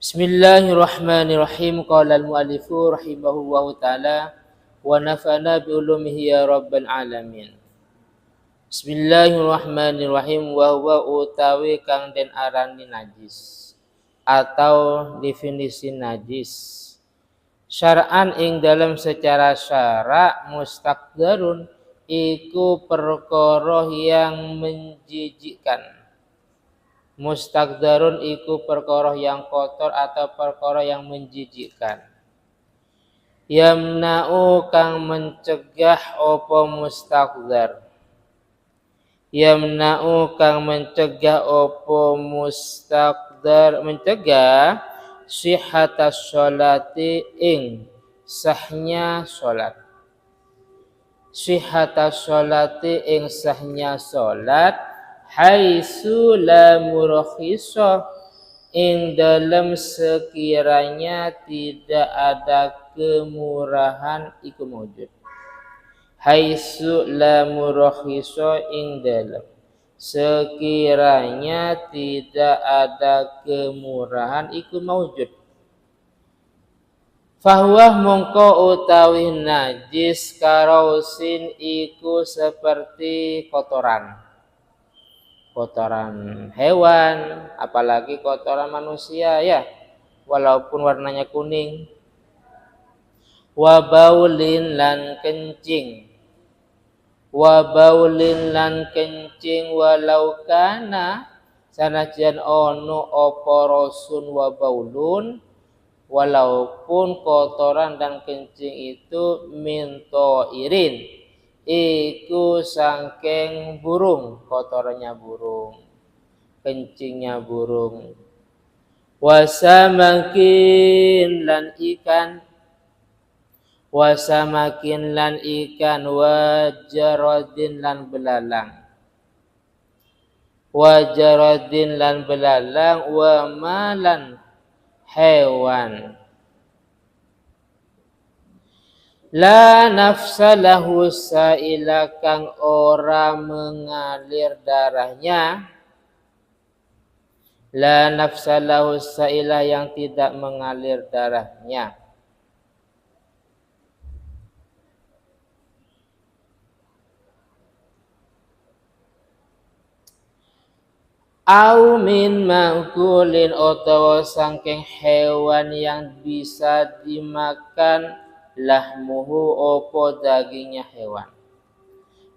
Bismillahirrahmanirrahim. Qala al-mu'allifu rahimahullahu ta'ala wa nafa'na bi ulumihi ya rabbal alamin. Bismillahirrahmanirrahim. Wa huwa utawi kang den arani najis atau definisi najis. Syar'an ing dalam secara syara mustaqdarun iku perkara yang menjijikkan. Mustaqdarun iku perkara yang kotor atau perkara yang menjijikkan. Yamna'u kang mencegah apa mustaqdar. Yamna'u kang mencegah apa mustaqdar, mencegah sihhatas sholati ing sahnya salat. Sihhatas sholati ing sahnya salat haitsu la murakhisa ing dalam sekiranya tidak ada kemurahan iku maujud. Haitsu la murakhisa ing dalam sekiranya tidak ada kemurahan iku maujud. Fahuwa mongko utawi najis karausin iku seperti kotoran hewan, apalagi kotoran manusia ya, walaupun warnanya kuning. Wa baulin lan kencing, walau kana sanajan ono apa rosun wa baulun, walaupun kotoran dan kencing itu minto irin iku sangking burung, kotorannya burung, kencingnya burung. Wasamakin lan ikan, wajarodin lan belalang, wa malan hewan. La nafsa lahu saila kang ora mengalir darahnya. La nafsa lahu saila yang tidak mengalir darahnya. Au min ma'kulin utawa sangking hewan yang bisa dimakan lahmuhu opo dagingnya hewan.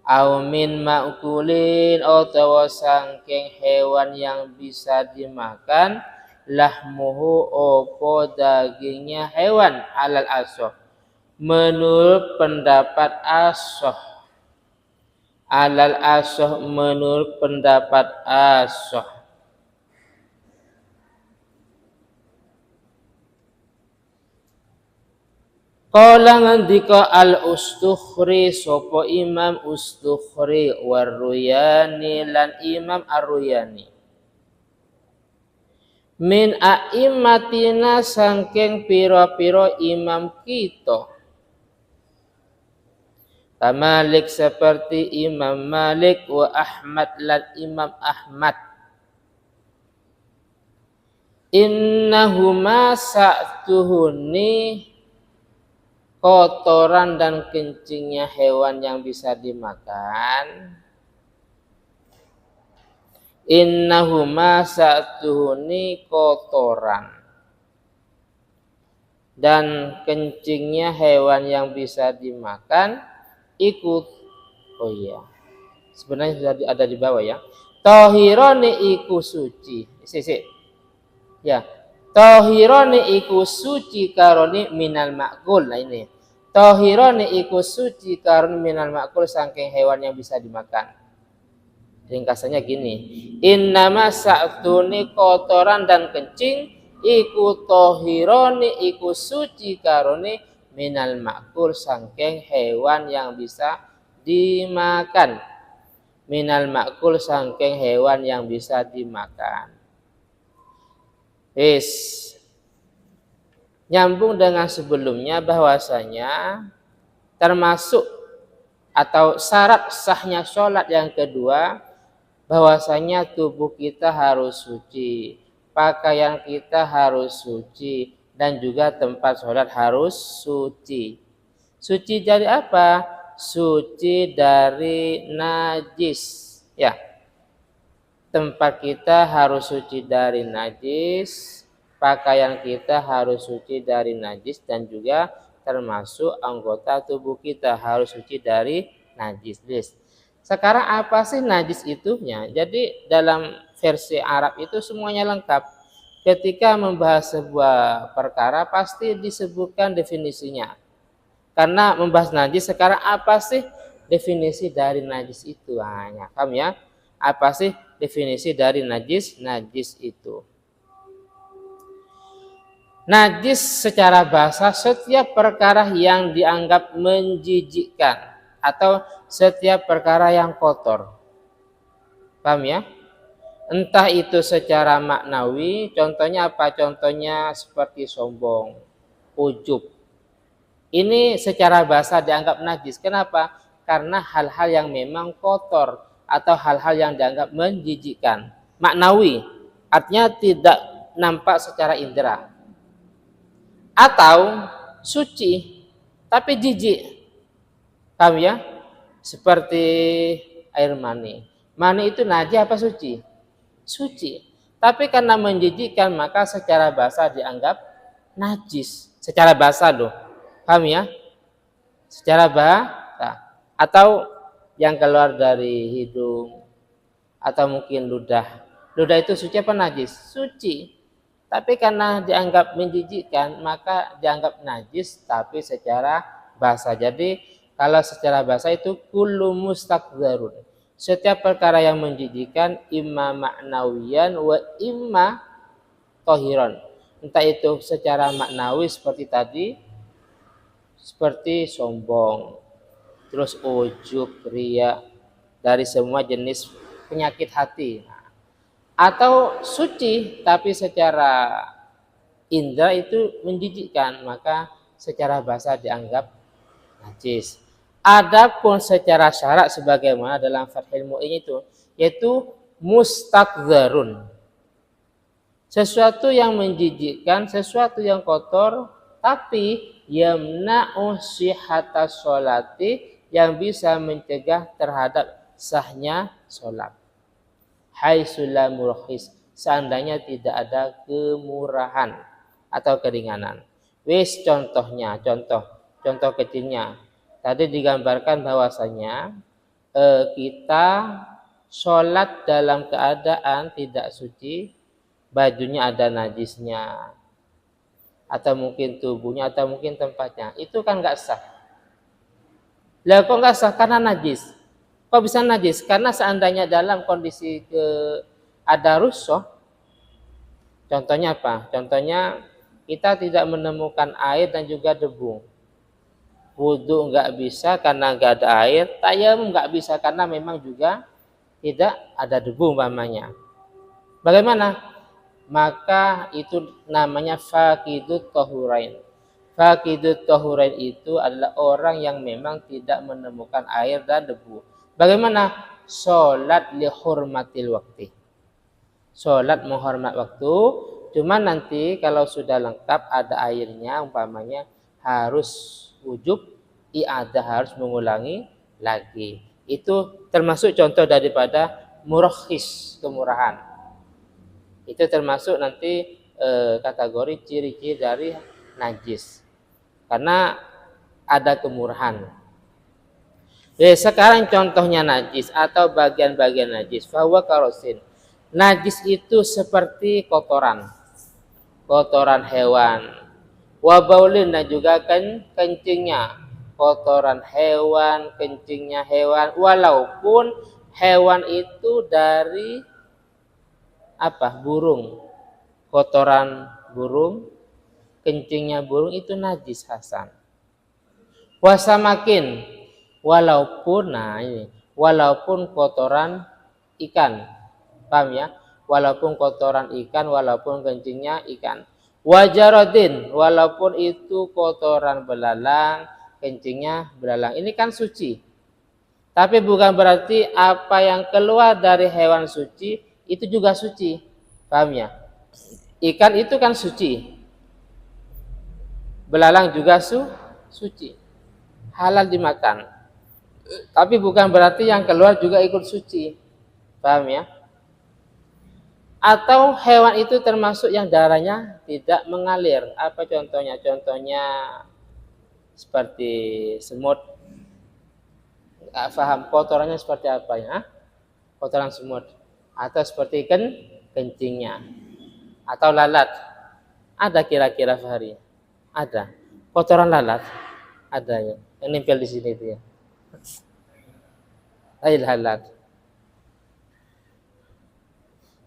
Au min ma'kulin utawa sangking hewan yang bisa dimakan lahmuhu opo dagingnya hewan alal asoh, menurut pendapat asoh. Alal asoh menurut pendapat asoh. Qala ngandika al-Ustukhri sapa Imam Ustukhri warruyani lan Imam Ar-Ruyani. Min a'immatina sangking pira-pira imam kita. Malik seperti Imam Malik wa Ahmad lan Imam Ahmad. Innahuma sa'tuhuni kotoran dan kencingnya hewan yang bisa dimakan. Innahuma sa'tuhuni kotoran dan kencingnya hewan yang bisa dimakan ikut. Oh iya, sebenarnya sudah ada di bawah ya. Tahirani iku suci. Ya, tahirani iku suci karoni minal makul. Nah ini, tahirani iku suci karoni minal makul saking hewan yang bisa dimakan. Ringkasannya gini, innama sa'tuni kotoran dan kencing iku tahirani iku suci karoni minal makul saking hewan yang bisa dimakan. Minal makul saking hewan yang bisa dimakan. Nyambung dengan sebelumnya bahwasanya termasuk atau syarat sahnya sholat yang kedua bahwasanya tubuh kita harus suci. pakaian kita harus suci, dan juga tempat sholat harus suci. Suci dari apa? Suci dari najis. Ya, tempat kita harus suci dari najis, pakaian kita harus suci dari najis, dan juga termasuk anggota tubuh kita harus suci dari najis. Sekarang apa sih najis itunya? Jadi dalam versi Arab itu semuanya lengkap. Ketika membahas sebuah perkara pasti disebutkan definisinya. Karena membahas najis sekarang apa sih definisi dari najis itu? Hanya paham ya? Apa sih definisi dari najis? Najis itu. Najis secara bahasa setiap perkara yang dianggap menjijikkan atau setiap perkara yang kotor. Paham ya? Entah itu secara maknawi, contohnya apa? Contohnya seperti sombong, ujub. Ini secara bahasa dianggap najis. Kenapa? Karena hal-hal yang memang kotor atau hal-hal yang dianggap menjijikkan. Maknawi, artinya tidak nampak secara indera. Atau suci, tapi jijik. Paham ya? Seperti air mani. Mani itu najis apa suci? Suci. Tapi karena menjijikkan, maka secara bahasa dianggap najis. Secara bahasa loh. Paham ya? Secara bahasa. Atau yang keluar dari hidung. Atau mungkin ludah. Ludah itu suci apa najis? Suci. Tapi karena dianggap menjijikkan, maka dianggap najis, tapi secara bahasa. Jadi kalau secara bahasa itu kullu mustakdzarun. Setiap perkara yang menjijikkan imma ma'nawiyan wa imma tohiron. Entah itu secara maknawi seperti tadi, seperti sombong, terus ujub, riya, dari semua jenis penyakit hati. Atau suci tapi secara indra itu menjijikkan, maka secara bahasa dianggap najis. Adapun secara syarak sebagaimana dalam Fathul Mu'in itu, yaitu mustakdzarun. Sesuatu yang menjijikkan, sesuatu yang kotor, tapi yamna'u sihhatas sholati, yang bisa mencegah terhadap sahnya sholat. Haitsulla murkhis, seandainya tidak ada kemurahan atau keringanan. Wis contohnya, contoh kecilnya. Tadi digambarkan bahwasanya kita sholat dalam keadaan tidak suci, bajunya ada najisnya, atau mungkin tubuhnya, atau mungkin tempatnya, itu kan nggak sah. Lah kok nggak sah? Karena najis. Kok bisa najis? Karena seandainya dalam kondisi ada rusuh, contohnya apa? Contohnya kita tidak menemukan air dan juga debu. Wudhu nggak bisa karena nggak ada air, tayamum nggak bisa karena memang juga tidak ada debu umpamanya. Bagaimana? Maka itu namanya faqidut tahurain. Faqidut tahurain itu adalah orang yang memang tidak menemukan air dan debu. Bagaimana? Sholat li hurmatil waktu. Sholat menghormat waktu. Cuma nanti kalau sudah lengkap ada airnya, umpamanya harus wujub i'adah, harus mengulangi lagi. Itu termasuk contoh daripada murakhis, kemurahan. Itu termasuk nanti kategori ciri-ciri dari najis. Karena ada kemurahan. Sekarang contohnya najis atau bagian-bagian najis. Fahuwa karosin. Najis itu seperti kotoran. Kotoran hewan. Wabaulin, dan juga kencingnya. Kotoran hewan, kencingnya hewan. Walaupun hewan itu dari apa? Burung. Kotoran burung, kencingnya burung itu najis hasan. Wasamakin, walaupun walaupun kotoran ikan, paham ya? Walaupun kotoran ikan, walaupun kencingnya ikan. Wajarodin, walaupun itu kotoran belalang, kencingnya belalang. Ini kan suci. Tapi bukan berarti apa yang keluar dari hewan suci itu juga suci, paham ya? Ikan itu kan suci. Belalang juga suci. Halal dimakan. Tapi bukan berarti yang keluar juga ikut suci. Paham ya? Atau hewan itu termasuk yang darahnya tidak mengalir. Apa contohnya? Contohnya seperti semut. Nggak paham kotorannya seperti apa ya? Kotoran semut. Atau seperti kencingnya. Atau lalat. Ada kira-kira Fahri? Ada. Kotoran lalat. Ada ya. Yang nempel di sini itu ya. Lalat.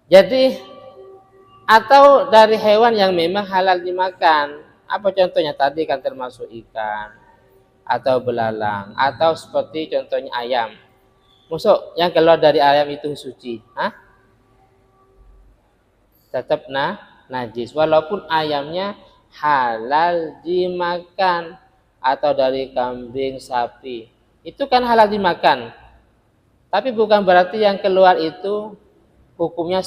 Jadi atau dari hewan yang memang halal dimakan. Apa contohnya? Tadi kan termasuk ikan atau belalang atau seperti contohnya ayam. Masuk yang keluar dari ayam itu suci, hah? Tetap najis walaupun ayamnya halal dimakan atau dari kambing, sapi. Itu kan halal dimakan. Tapi bukan berarti yang keluar itu hukumnya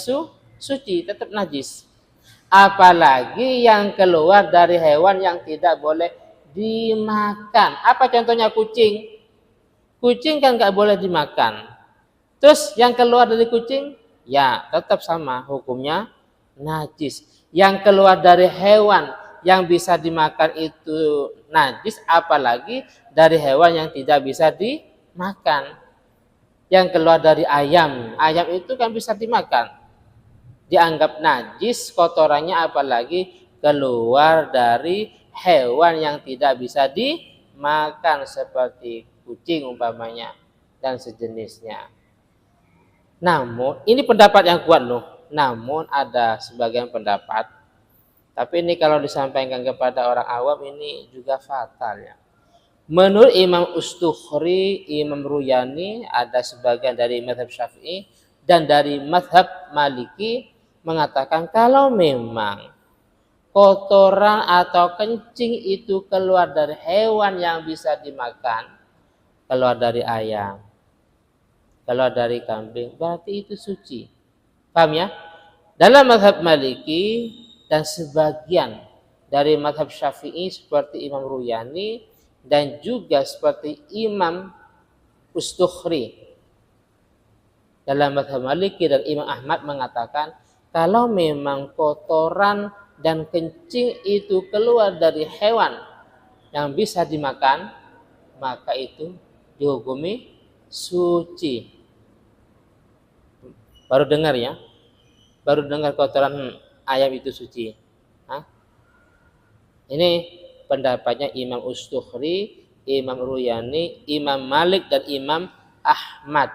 suci, tetap najis. Apalagi yang keluar dari hewan yang tidak boleh dimakan. Apa contohnya? Kucing. Kucing kan nggak boleh dimakan. Terus yang keluar dari kucing, ya tetap sama hukumnya najis. Yang keluar dari hewan yang bisa dimakan itu najis, apalagi dari hewan yang tidak bisa dimakan. Yang keluar dari ayam itu kan bisa dimakan. Dianggap najis kotorannya, apalagi keluar dari hewan yang tidak bisa dimakan seperti kucing umpamanya dan sejenisnya. Namun ini pendapat yang kuat loh. Namun ada sebagian pendapat, tapi ini kalau disampaikan kepada orang awam ini juga fatal ya. Menurut Imam Ustukhri, Imam Ruyani, ada sebagian dari mazhab Syafi'i dan dari mazhab Maliki mengatakan kalau memang kotoran atau kencing itu keluar dari hewan yang bisa dimakan, keluar dari ayam, keluar dari kambing, berarti itu suci. Paham ya? Dalam mazhab Maliki dan sebagian dari mazhab Syafi'i seperti Imam Ruyani dan juga seperti Imam Ustukhri, dalam mazhab Maliki dan Imam Ahmad mengatakan kalau memang kotoran dan kencing itu keluar dari hewan yang bisa dimakan, maka itu dihukumi suci. Baru dengar ya? Baru dengar kotoran ayam itu suci. Hah? Ini pendapatnya Imam Ustukhri, Imam Ruyani, Imam Malik dan Imam Ahmad.